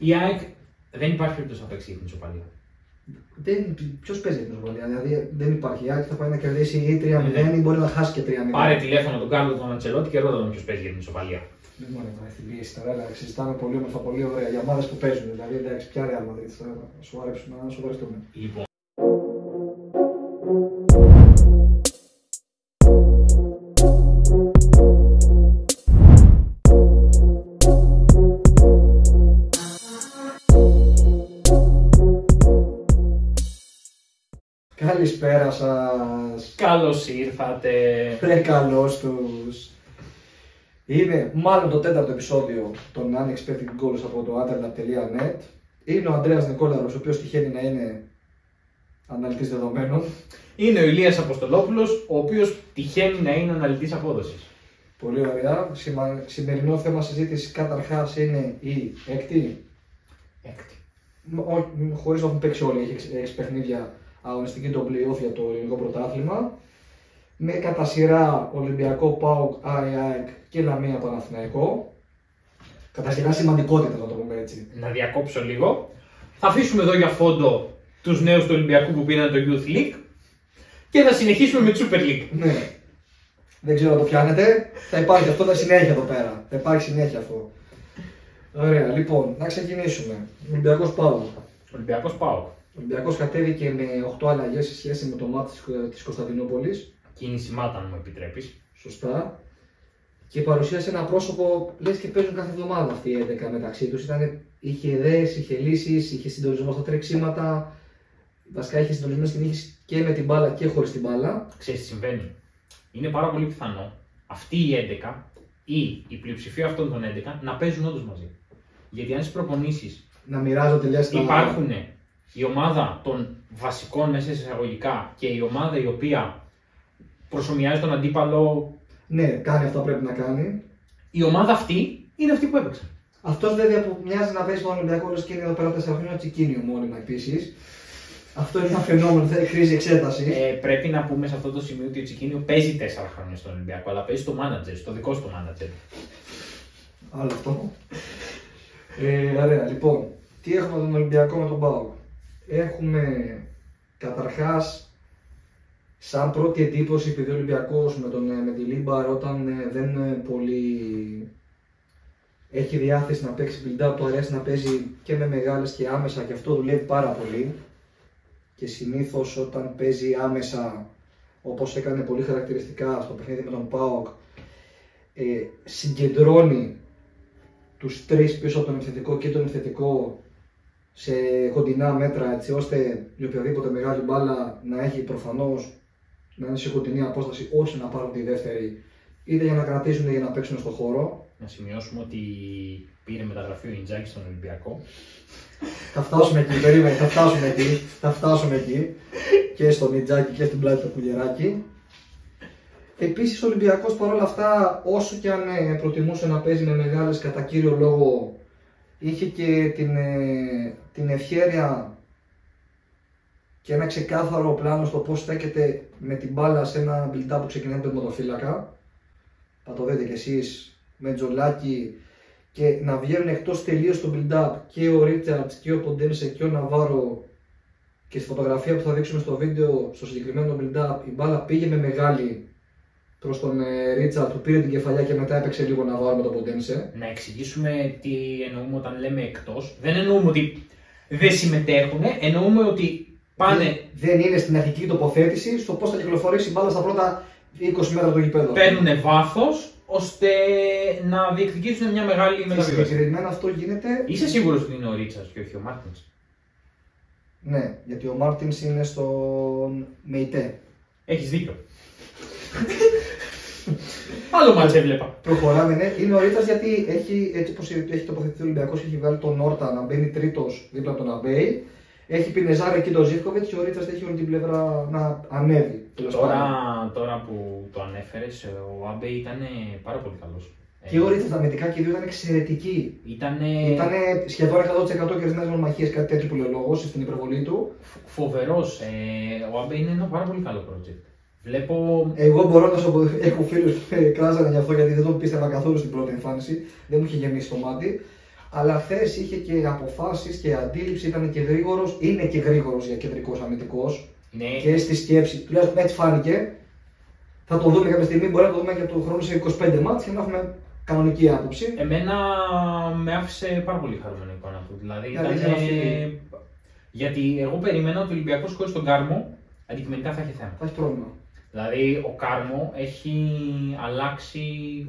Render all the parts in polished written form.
Η ΑΕΚ δεν υπάρχει περίπτωση να παίξει την ισοπαλία. Ποιο παίζει την ισοπαλία, δηλαδή δεν υπάρχει. Η ΑΕΚ θα πάει να κερδίσει ή 3-0 ή μπορεί να χάσει και 3-0. Πάρε τηλέφωνο τον Κάρλο τον Αντσελότη και ρώτα τον ποιο παίζει για την ισοπαλία. Δεν μου αρέσει την πίεση τώρα, αλλά συζητάμε πολύ όμορφα, πολύ ωραία για ομάδες που παίζουν. Δηλαδή, εντάξει, ποια Real Madrid θα σοβαρέψουμε, να σοβαρευτούμε. Λοιπόν. Καλησπέρα σας. Καλώς ήρθατε. Καλώς τους. Είναι μάλλον το τέταρτο επεισόδιο των Unexpected Goals από το Atterlab.net. Είναι ο Ανδρέας Νικόλαρος, ο οποίος τυχαίνει να είναι αναλυτής δεδομένων. Είναι ο Ηλίας Αποστολόπουλος, ο οποίος τυχαίνει να είναι αναλυτής απόδοσης. Πολύ ωραία. Σημερινό θέμα συζήτηση καταρχάς είναι η έκτη. Χωρίς να έχουν παίξει όλοι, έχει παιχνίδια αγωνιστική των play-off για το ελληνικό πρωτάθλημα. Με κατά σειρά Ολυμπιακό, ΠΑΟΚ, ΑΕΚ και Λαμία Παναθηναϊκό. Κατά σειρά σημαντικότητα, να το πούμε έτσι. Να διακόψω λίγο. Θα αφήσουμε εδώ για φόντο τους νέους του Ολυμπιακού που πήραν το Youth League και θα συνεχίσουμε με τη Super League. Ναι. Δεν ξέρω αν το πιάνετε. Θα υπάρχει αυτό, θα συνέχεια εδώ πέρα. Θα υπάρχει συνέχεια αυτό. Ωραία, λοιπόν, να ξεκινήσουμε. Ολυμπιακός ΠΑΟΚ. Ολυμπιακός ΠΑΟΚ. Ο Ολυμπιακός κατέβηκε με 8 αλλαγές σε σχέση με το μάτι της Κωνσταντινούπολης. Κίνηση μάτα, αν μου επιτρέπεις. Σωστά. Και παρουσίασε ένα πρόσωπο, λες και παίζουν κάθε εβδομάδα αυτοί οι 11 μεταξύ τους. Είχε ιδέες, είχε λύσεις, είχε συντονισμό στα τρεξίματα. Βασικά είχε συντονισμό στην νύχη και με την μπάλα και χωρίς την μπάλα. Ξέρεις τι συμβαίνει. Είναι πάρα πολύ πιθανό αυτοί οι 11 ή η πλειοψηφία αυτών των 11 να παίζουν όντως μαζί. Γιατί αν στις προπονήσεις να μοιράζονται λες τα... υπάρχουν η ομάδα των βασικών μέσα εισαγωγικά και η ομάδα η οποία προσομοιάζει τον αντίπαλο. Ναι, κάνει αυτό που πρέπει να κάνει. Η ομάδα αυτή είναι αυτή που έπαιξε. Αυτός βέβαια που μοιάζει να παίζει τον Ολυμπιακό όλο και είναι εδώ πέρα 4 χρόνια Τσικίνιο μόνιμα επίσης. Αυτό είναι ένα φαινόμενο, θα χρήζει εξέταση. Πρέπει να πούμε σε αυτό το σημείο ότι ο Τσικίνιο παίζει 4 χρόνια στον Ολυμπιακό, αλλά παίζει στο manager, στο δικό του manager. Άλλο αυτό. Ωραία, λοιπόν, τι έχουμε τον Ολυμπιακό με τον ΠΑΟΚ. Έχουμε καταρχάς σαν πρώτη εντύπωση, επειδή ο Ολυμπιακός με τη Λίμπαρ όταν δεν πολύ έχει διάθεση να παίξει build-up, του αρέσει να παίζει και με μεγάλες και άμεσα και αυτό δουλεύει πάρα πολύ. Και συνήθως όταν παίζει άμεσα, όπως έκανε πολύ χαρακτηριστικά στο παιχνίδι με τον ΠΑΟΚ, συγκεντρώνει τους τρεις πίσω από τον επιθετικό και τον επιθετικό σε κοντινά μέτρα, έτσι ώστε η οποιαδήποτε μεγάλη μπάλα να έχει προφανώς να είναι σε κοντινή απόσταση, ώστε να πάρουν τη δεύτερη, είτε για να κρατήσουν είτε για να παίξουν στο χώρο. Να σημειώσουμε ότι πήρε μεταγραφή ο Ιντζάκης στον Ολυμπιακό. Θα φτάσουμε εκεί, περίμενε, θα φτάσουμε εκεί και στον Ιντζάκη και στην πλάτη του Κουλιεράκη. Επίσης ο Ολυμπιακός παρόλα αυτά, όσο και αν προτιμούσε να παίζει με μεγάλες κατά κύριο λόγο, είχε και την ευχέρεια και ένα ξεκάθαρο πλάνο στο πώς στέκεται με την μπάλα σε ένα build-up που ξεκινάει με τον τερματοφύλακα. Θα το δείτε κι εσείς με Τζολάκη και να βγαίνουν εκτός τελείως στο build-up και ο Ρίτσαρτς και ο Ποντένσε και ο Ναβάρο. Και στη φωτογραφία που θα δείξουμε στο βίντεο, στο συγκεκριμένο build-up, η μπάλα πήγε με μεγάλη προς τον Ρίτσαρτ που πήρε την κεφαλιά και μετά έπαιξε λίγο Ναβάρο με τον Ποντένσε. Να εξηγήσουμε τι εννοούμε όταν λέμε εκτός. Δεν εννοούμε ότι δεν συμμετέχουν, εννοούμε ότι πάνε. Δεν είναι στην αρχική τοποθέτηση στο πώς θα κυκλοφορήσει η μπάλα στα πρώτα 20 μέτρα του γηπέδου. Παίρνουν βάθος ώστε να διεκδικήσουν μια μεγάλη μεταβίβαση. Συγκεκριμένα αυτό γίνεται. Είσαι σίγουρος ότι είναι ο Ρίτσαρτς και όχι ο Μάρτινς? Ναι, γιατί ο Μάρτινς είναι στον ΜΕΙΤΕ. Έχεις δίκιο. Άλλο μάτς έβλεπα. Προχωράμε, ναι. Είναι ο Ρίτσαρτς γιατί έτσι όπως έχει τοποθετηθεί ο Ολυμπιακός, έχει βάλει τον Όρτα να μπαίνει τρίτος δίπλα από τον Αμπέι. Έχει Πινεζάρη εκεί τον Ζίβκοβιτς και ο Ρίτσαρτς έχει όλη την πλευρά να ανέβει. Τώρα που το ανέφερες, ο Αμπέι ήταν πάρα πολύ καλός. Και ο Ρίτσαρτς αμυντικά και οι δύο ήταν εξαιρετικοί. Ήταν σχεδόν 100% κερδισμένες μονομαχίες, κάτι τέτοιο που λέει ο λόγος στην υπερβολή του. Φοβερός. Ο Αμπέι είναι ένα πάρα πολύ καλό project. Βλέπω. Εγώ μπορώ να σου πω, έχω φίλους που κράζανε γι' αυτό γιατί δεν τον πίστευα καθόλου στην πρώτη εμφάνιση. Δεν μου είχε γεμίσει το μάτι. Αλλά χθες είχε και αποφάσεις και αντίληψη, ήταν και γρήγορος, είναι και γρήγορος για κεντρικός αμυντικός. Ναι. Και στη σκέψη, τουλάχιστον έτσι φάνηκε. Θα το δούμε κάποια στιγμή, μπορεί να το δούμε και από τον χρόνο σε 25 μάτς και να έχουμε κανονική άποψη. Εμένα με άφησε πάρα πολύ χαρούμενη η εικόνα του. Δηλαδή γιατί εγώ περίμενα ότι ο Ολυμπιακός χωρίς τον Κάρμο αντικειμενικά θα έχει θέμα. Θα έχει πρόβλημα. Δηλαδή ο Κάρμο έχει αλλάξει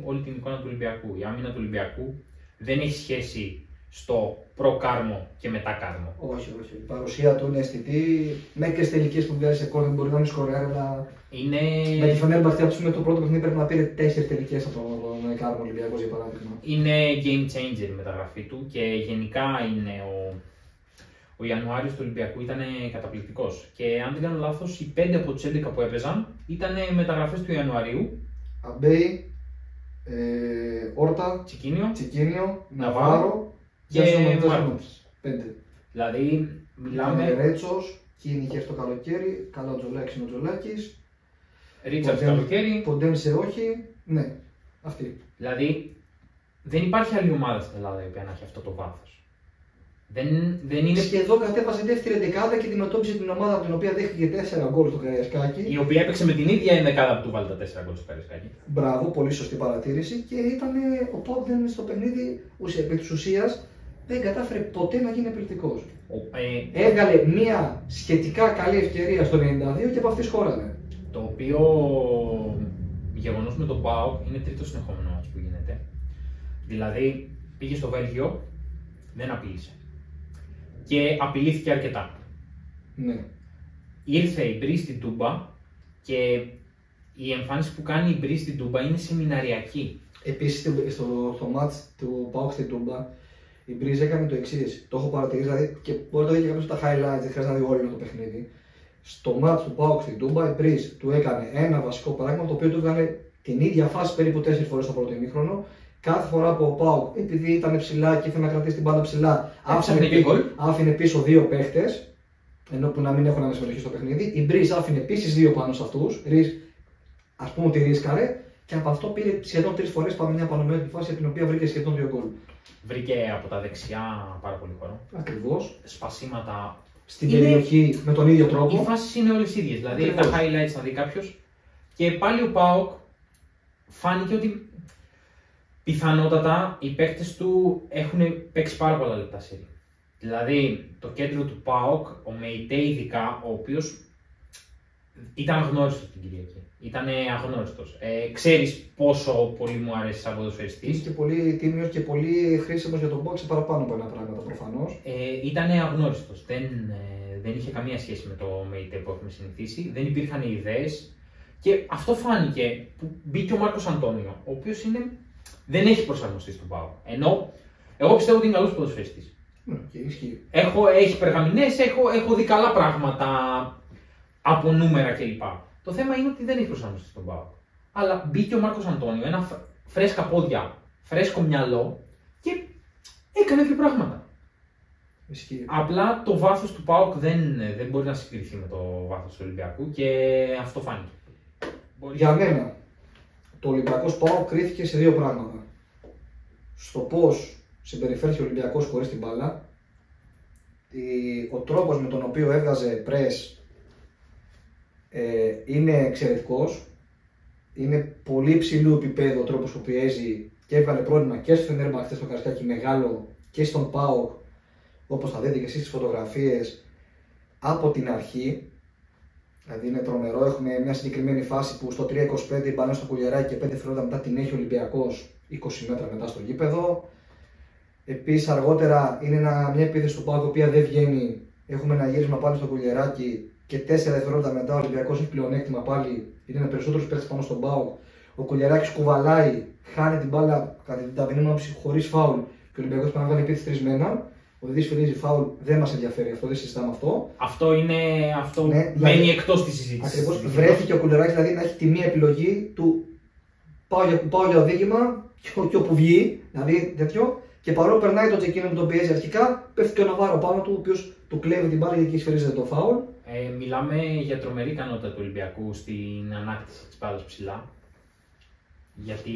όλη την εικόνα του Ολυμπιακού. Η άμυνα του Ολυμπιακού δεν έχει σχέση στο προ-Κάρμο και μετά Κάρμο. Όχι. Η παρουσία του είναι αισθητή. Μέχρι και στις τελικές που βγάζει σε κόρνο μπορεί να είναι σκοράρει, αλλά. Είναι... Με τη Φενέρμπαχτσε, με το πρώτο παιχνίδι πρέπει να πήρε 4 τελικές από τον Κάρμο Ολυμπιακός για παράδειγμα. Είναι game changer η μεταγραφή του και γενικά είναι ο Ιανουάριος του Ολυμπιακού ήταν καταπληκτικός. Και αν δεν κάνω λάθος, οι 5 από τους 11 που έπαιζαν ήταν μεταγραφές του Ιανουαρίου. Αμπέι, Όρτα, Τσικίνιο, Ναβάρο και Μάρκος. 5. Δηλαδή μιλάμε. Ρέτσος, Κίνη και το καλοκαίρι, καλά ο Τζολάκης είναι ο Τζολάκης. Ρίτσαρτς καλοκαίρι. Ποντένσε όχι, ναι, αυτή. Δηλαδή δεν υπάρχει άλλη ομάδα στην Ελλάδα η οποία να έχει αυτό το βάθος. Δεν είναι... Σχεδόν κατέβασε δεύτερη δεκάδα και αντιμετώπισε την ομάδα από την οποία δέχτηκε 4 γκολ στο Καραϊσκάκι. Η οποία έπαιξε με την ίδια δεκάδα που του βάλει τα 4 γκολ στο Καραϊσκάκι. Μπράβο, πολύ σωστή παρατήρηση. Και ήταν ο Πόντεν στο παιχνίδι επί της ουσίας δεν κατάφερε ποτέ να γίνει επιλεκτικός. Έβγαλε μια σχετικά καλή ευκαιρία στο 92 και από αυτή χώρανε. Το οποίο γεγονός με τον ΠΑΟΚ είναι τρίτο συνεχόμενο μάτς που γίνεται. Δηλαδή πήγε στο Βέλγιο, δεν απείλησε. Και απειλήθηκε αρκετά. Ναι. Ήρθε η Μπρι στην Τούμπα και η εμφάνιση που κάνει η Μπρι στην Τούμπα είναι σεμιναριακή. Επίσης στο μάτς του ΠΑΟΚ στην Τούμπα η Μπρίζ έκανε το εξής. Το έχω παρατηρήσει δηλαδή, και μπορεί να το δει και κάποιος στα highlights, δεν χρειάζεται να δει όλο το παιχνίδι. Στο μάτς του ΠΑΟΚ στην Τούμπα η Μπρίζ του έκανε ένα βασικό πράγμα το οποίο του έκανε την ίδια φάση περίπου 4 φορές στο πρώτο ημίχρονο. Κάθε φορά που ο ΠΑΟΚ, επειδή ήταν ψηλά και ήθελε να κρατήσει την μπάλα ψηλά, άφηνε πίσω 2 παίχτες, ενώ που να μην έχουν ανασυμμετοχή στο παιχνίδι. Η Μπρίζ άφηνε επίσης 2 πάνω σε αυτούς. Ας πούμε ότι ρίσκαρε και από αυτό πήρε σχεδόν 3 φορές μια πανομοιότυπη φάση από την οποία βρήκε σχεδόν 2 γκολ. Βρήκε από τα δεξιά πάρα πολύ χώρο. Ακριβώς. Σπασίματα. Στην περιοχή με τον ίδιο τρόπο. Οι φάσεις είναι όλες ίδιες. Δηλαδή τα highlights θα δει κάποιος. Και πάλι ο ΠΑΟΚ φάνηκε ότι πιθανότατα οι παίκτες του έχουν παίξει πάρα πολλά λεπτά σερί. Δηλαδή το κέντρο του ΠΑΟΚ, ο Μεϊτέ ειδικά, ο οποίος ήταν αγνώριστος την Κυριακή. Ήταν αγνώριστος. Ξέρεις πόσο πολύ μου αρέσει σαν ποδοσφαιριστής. Και πολύ τίμιος και πολύ χρήσιμος για τον box παραπάνω από ένα πράγματα προφανώς. Ήταν αγνώριστος. Δεν είχε καμία σχέση με το Μεϊτέ που έχουμε συνηθίσει. Δεν υπήρχαν ιδέες. Και αυτό φάνηκε που μπήκε ο Μάρκος Αντώνιο, ο οποίος δεν έχει προσαρμοστεί στον ΠΑΟΚ. Ενώ εγώ πιστεύω ότι είναι καλός ποδοσφαιριστής. Έχει περγαμηνές, έχω δει καλά πράγματα από νούμερα κλπ. Το θέμα είναι ότι δεν έχει προσαρμοστεί στον ΠΑΟΚ. Αλλά μπήκε ο Μάρκος Αντώνιο, ένα φρέσκα πόδια, φρέσκο μυαλό και έκανε δύο πράγματα. Ισχύει. Απλά το βάθος του ΠΑΟΚ δεν μπορεί να συγκριθεί με το βάθος του Ολυμπιακού και αυτό φάνηκε. Για μένα, το Ολυμπιακός ΠΑΟΚ κρίθηκε σε δύο πράγματα. Στο πώς συμπεριφέρθηκε ο Ολυμπιακός χωρίς την μπάλα, ο τρόπος με τον οποίο έβγαζε press είναι εξαιρετικός. Είναι πολύ ψηλού επίπεδο ο τρόπος που πιέζει και έβγαλε πρόβλημα και στο Φενέρμπαχτσε στο Καραϊσκάκι μεγάλο και στον ΠΑΟΚ, όπως θα δείτε και εσείς στις φωτογραφίες, από την αρχή. Δηλαδή είναι τρομερό. Έχουμε μια συγκεκριμένη φάση που στο 3.25 η μπάλα στο Κουλιεράκι και 5 δευτερόλεπτα μετά την έχει ο Ολυμπιακός 20 μέτρα μετά στο γήπεδο. Επίσης αργότερα είναι μια επίθεση του ΠΑΟΚ η οποία δεν βγαίνει. Έχουμε ένα γύρισμα πάλι στο Κουλιεράκι και 4 δευτερόλεπτα μετά ο Ολυμπιακός έχει πλεονέκτημα πάλι. Είναι με περισσότερους παίκτες πάνω στον ΠΑΟΚ. Ο Κουλιεράκης κουβαλάει, χάνει την μπάλα κατά την ταπεινή άποψη χωρίς φάουλ και ο Ολυμπιακός πάει να βγάλει επίθεση τρισμένα. Ο Δίδης φυλίζει φάουλ, δεν μας ενδιαφέρει αυτό, δεν συζητάμε αυτό. Αυτό ναι, μένει δηλαδή, εκτός της συζήτησης. Ακριβώς, βρέθηκε ο Κουλιεράκης δηλαδή να έχει τη μία επιλογή του πάω για οδήγημα και όπου βγει, δηλαδή τέτοιο. Και παρόλο που περνάει τον Τσεκίνο που τον πιέζει αρχικά, πέφτει και ο Ναβάρο πάνω του, ο οποίος του κλέβει την μπάλα γιατί σφυρίζεται το φάουλ. Μιλάμε για τρομερή ικανότητα του Ολυμπιακού στην ανάκτηση της μπάλας ψηλά. Γιατί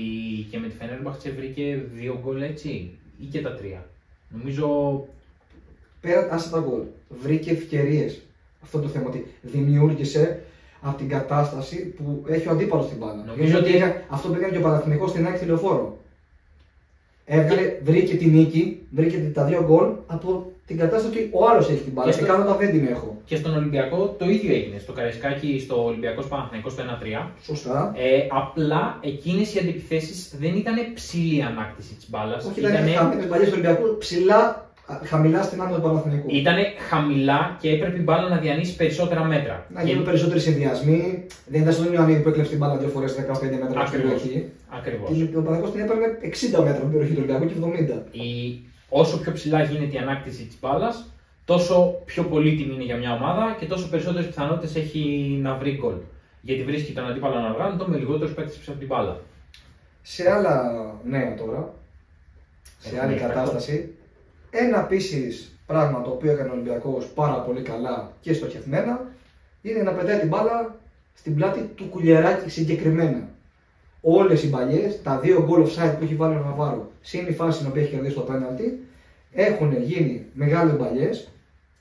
και με τη Φενέρμπαχτσε βρήκε 2 γκολ έτσι, ή και τα 3. Νομίζω. Πέρα, άσε τα γκολ. Βρήκε ευκαιρίες. Αυτό το θέμα. Ότι δημιούργησε από την κατάσταση που έχει ο αντίπαλος την μπάλα. Νομίζω ότι αυτό που έκανε και ο Παναθηναϊκός στην ΑΕΚ Λεωφόρο. Βρήκε την νίκη, βρήκε τα 2 γκολ από την κατάσταση ότι ο άλλος έχει την μπάλα. Και κάνω δεν την έχω. Και στον Ολυμπιακό το ίδιο έγινε. Στο Καραϊσκάκι, στο Ολυμπιακός Παναθηναϊκός το 1-3. Σωστά. Απλά εκείνες οι αντιπιθέσεις δεν ήταν ψηλή ανάκτηση της μπάλας. Όχι, ήταν χαμηλές παλιές του Ολυμπιακού, χαμηλά στην άμυνα του Παναθηναϊκού. Ήταν χαμηλά και έπρεπε η μπάλα να διανύσει περισσότερα μέτρα. Να γίνουν περισσότεροι συνδυασμοί. Δεν ήταν στον Ιωαννίδη που έκλεψε την μπάλα 2 φορές 15 μέτρα στην περιοχή. Ακριβώς. Ο Παναθηναϊκός την έπαιρνε 60 μέτρα την περιοχή του Ολυμπιακού και 70. Όσο πιο ψηλά γίνεται η ανάκτηση της μπάλας, τόσο πιο πολύτιμη είναι για μια ομάδα και τόσο περισσότερες πιθανότητες έχει να βρει γκολ. Γιατί βρίσκει τον αντίπαλο ανοργάνωτο με λιγότερους παίκτες πίσω από την μπάλα. Σε άλλα νέα τώρα, σε άλλη κατάσταση, ένα επίσης πράγμα το οποίο έκανε ο Ολυμπιακός πάρα πολύ καλά και στοχευμένα είναι να πετάει την μπάλα στην πλάτη του Κουλιεράκη συγκεκριμένα. Όλες οι μπαλιές, τα 2 goal offside που έχει βάλει ο Ναβάρο, συν η φάση στην οποία έχει κερδίσει το πέναλτι, έχουν γίνει μεγάλες μπαλιές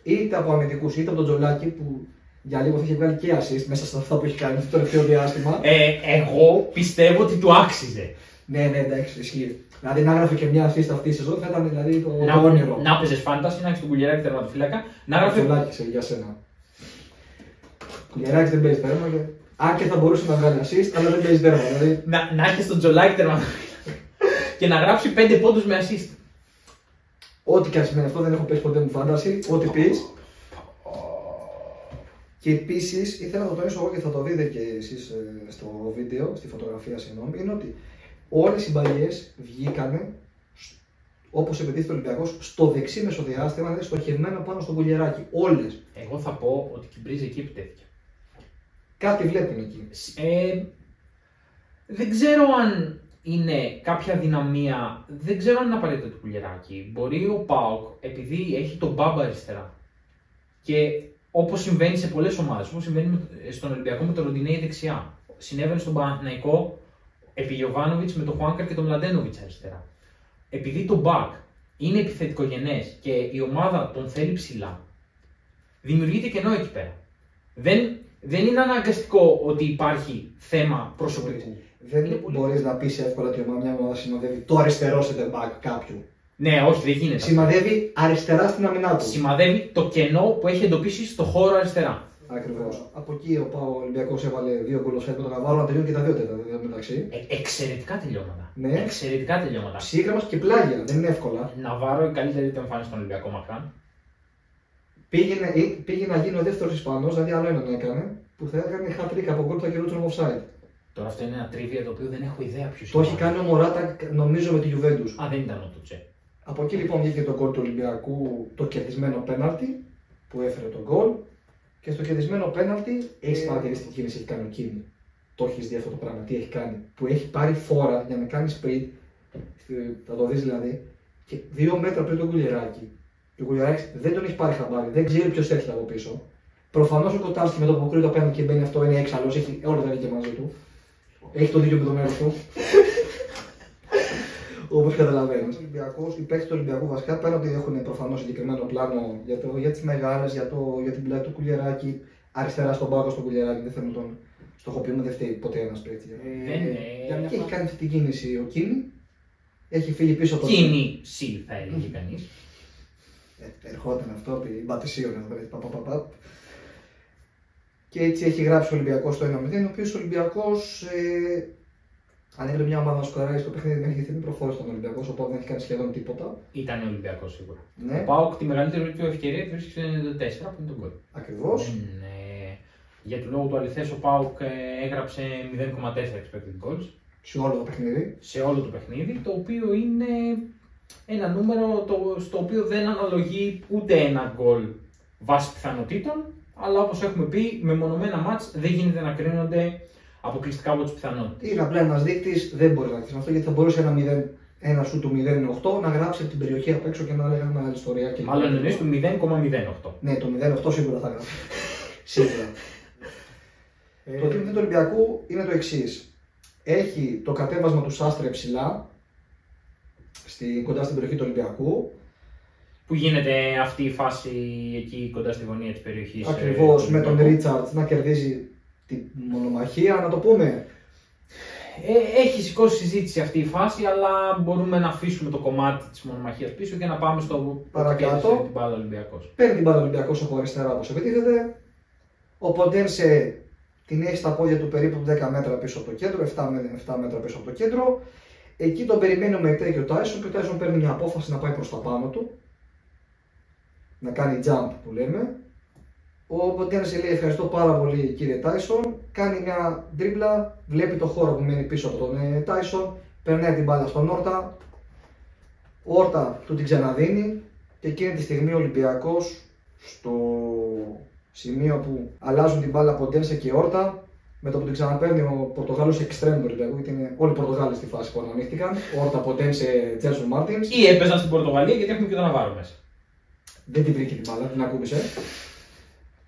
είτε από αμυντικούς είτε από τον Τζολάκη που για λίγο θα είχε βγάλει και assist μέσα σε αυτά που έχει κάνει το τελευταίο διάστημα. Εγώ πιστεύω ότι του άξιζε. Ναι, εντάξει, ισχύει. Δηλαδή να γράφει και μια assist αυτή τη σεζόν θα ήταν δηλαδή το όνειρο. Να παίζεις φάνταση, να έχεις τον Κουλιεράκη τερματοφύλακα. Να γράφει. Τζολάκη για σένα. Κουλιεράκη δεν παίζει τέρμα. Αν και θα μπορούσε να βγάλει assist, αλλά δεν παίζει τέρμα. Δηλαδή... Να έχεις τον Τζολάκη τερματοφύλακα και να γράψει 5 πόντους με assist. Ό,τι και αν σημαίνει αυτό, δεν έχω πέσει ποτέ μου φάνταση. Ό,τι πεις. Και επίσης ήθελα να το τονίσω εγώ και θα το δείτε και εσείς στο βίντεο, στη φωτογραφία συγγνώμη, είναι ότι όλες οι μπαλιές βγήκανε όπως επιτίθεται ο Ολυμπιακός στο δεξί μεσοδιάστημα, δηλαδή στοχευμένο πάνω στο Κουλιεράκι. Όλες. Εγώ θα πω ότι η Κιμπρίζη εκεί επιτέθηκε. Κάτι βλέπουν εκεί. Δεν ξέρω αν είναι κάποια δυναμία, δεν ξέρω αν είναι απαραίτητο το Κουλιεράκι. Μπορεί ο ΠΑΟΚ, επειδή έχει τον Μπάμπα αριστερά και όπως συμβαίνει σε πολλές ομάδες, όπως συμβαίνει στον Ολυμπιακό με τον Ροντινέη δεξιά, συνέβαινε στον Παναθηναϊκό επί Γιοβάνοβιτς με τον Χουάνκαρ και τον Μλαντένοβιτς αριστερά. Επειδή το μπακ είναι επιθετικογενές και η ομάδα τον θέλει ψηλά, δημιουργείται κενό εκεί πέρα. Δεν είναι αναγκαστικό ότι υπάρχει θέμα προσωπικού. Δεν μπορείς να πεις εύκολα ότι μια ομάδα σημαδεύει το αριστερό center back κάποιου. Ναι, όχι, δεν γίνεται. Σημαδεύει αριστερά στην αμυνά του. Σημαδεύει το κενό που έχει εντοπίσει στο χώρο αριστερά. Ακριβώς. Από εκεί ο Ολυμπιακός έβαλε 2 γκολ offside με τον Ναβάρο να τελειώνει και τα 2 τέταρτα μεταξύ. Εξαιρετικά τελειώματα. Ναι. Εξαιρετικά τελειώματα. Ψύχραμα και πλάγια, δεν είναι εύκολα. Ναβάρο, η καλύτερη του εμφάνιση στον Ολυμπιακό μακράν. Πήγε να γίνει ο δεύτερος Ισπανός, δηλαδή άλλο έναν έκανε, που θα έκανε hat-trick από γκολ που θα κερδίσουν offside. Τώρα αυτό είναι ένα τρίβια το οποίο δεν έχω ιδέα ποιος το έχει κάνει ο Μωράτα, νομίζω με τη Juventus. Α, δεν ήταν ο Τουτσέ. Από εκεί λοιπόν βγήκε το γκολ του Ολυμπιακού, το κερδισμένο πέναλτι που έφερε τον γκολ. Και στο κερδισμένο πέναλτι έχει παρατηρήσει τι κίνηση έχει κάνει ο Κίνη. Το έχει δει αυτό το πράγμα, τι έχει κάνει. Που έχει πάρει φόρα για να κάνει sprint, θα το δει δηλαδή, και 2 μέτρα πριν τον Κουλιεράκη. Και ο Κουλιεράκης δεν τον έχει πάρει χαμπάρι, δεν ξέρει ποιο έρχεται από πίσω. Προφανώς ο Κοτάρσκι με το που αποκρίνει το πέναλτι και μπαίνει αυτό είναι έξαλλο, έχει όλα τα δίκαια μαζί του. Έχει το δίκιο με τον έρωτο. Όπως καταλαβαίνεις. Οι παίκτες του Ολυμπιακού βασικά πέρα ότι έχουν προφανώς συγκεκριμένο πλάνο για τις μεγάλες, για την πλάτη του Κουλιεράκη, αριστερά στον πάγκο στον Κουλιεράκη, δεν θέλω να τον στοχοποιούμε, δεν φταίει ποτέ ένας παίκτης. Και έχει κάνει αυτή την κίνηση ο Κίνη, έχει φύγει πίσω από το. Κίνηση θα έλεγε κανείς. Ερχόταν αυτό, η Μπατησίων εδώ. Και έτσι έχει γράψει ο Ολυμπιακός το 1-0, ο οποίος ο Ολυμπιακός. Αν έπρεπε μια ομάδα να σκοράρει στο παιχνίδι μέχρι στιγμή προχώρησε τον Ολυμπιακό, οπότε δεν έχει κάνει σχεδόν τίποτα. Ήταν ο Ολυμπιακός σίγουρα. Ναι. Ο ΠΑΟΚ τη μεγαλύτερη του ευκαιρία βρίσκει στο 94 που είναι τον γκολ. Ακριβώς. Για του λόγου του αληθές, ο ΠΑΟΚ έγραψε 0,4 expected goals. Σε όλο το παιχνίδι. Σε όλο το παιχνίδι, το οποίο είναι ένα νούμερο στο οποίο δεν αναλογεί ούτε ένα γκολ βάσει πιθανότητων, αλλά όπως έχουμε πει, με μονομένα μάτς δεν γίνεται να κρίνονται αποκλειστικά από τις πιθανότητες. Είναι απλά ένας δείκτης, δεν μπορεί να κρίνει αυτό γιατί θα μπορούσε ένα σου του 0,8 να γράψει από την περιοχή απ' έξω και να λέγαμε μια άλλη ιστορία. Μάλλον εννοείς του 0,08. Ναι, το 0,8 σίγουρα θα γράψει. Σίγουρα. Το team του Ολυμπιακού είναι το εξής. Έχει το κατέβασμα του Σάστρε ψηλά, κοντά στην περιοχή του Ολυμπιακού. Που γίνεται αυτή η φάση εκεί κοντά στη γωνία της περιοχής. Ακριβώς, με τον Ρίτσαρτς να κερδίζει την μονομαχία, να το πούμε. Έχει σηκώσει συζήτηση αυτή η φάση, αλλά μπορούμε να αφήσουμε το κομμάτι της μονομαχίας πίσω και να πάμε στο παρακάτω. Την μπάλα Ολυμπιακός. Παίρνει την μπάλα Ολυμπιακός από αριστερά όπως επιτίθεται. Ο Ποντένσε την έχει στα πόδια του περίπου 10 μέτρα πίσω από το κέντρο, 7 μέτρα πίσω από το κέντρο. Εκεί τον περιμένει ο Μεϊτέ και ο Τάισον και ο Τάισον παίρνει μια απόφαση να πάει προς τα πάνω του. Να κάνει jump που λέμε. Ο Ποντένσε λέει ευχαριστώ πάρα πολύ κύριε Τάισον. Κάνει μια τρίπλα, βλέπει το χώρο που μένει πίσω από τον Τάισον. Περνάει την μπάλα στον Όρτα. Ο Όρτα του την ξαναδίνει και εκείνη τη στιγμή ο Ολυμπιακός στο σημείο που αλλάζουν την μπάλα Ποντένσε και Όρτα. Με το που την ξαναπαίρνει ο Πορτογάλος εξτρέμ του Ολυμπιακού, γιατί είναι όλοι οι Πορτογάλοι στη φάση που αναμίχθηκαν. Όρτα, Ποντένσε, Τζέλσον Μάρτινς. Ή έπαιζαν στην Πορτογαλία γιατί έχουμε και τον Ναβάρο μέσα. Δεν την βρήκε την μπάλα, την ακούμπησε.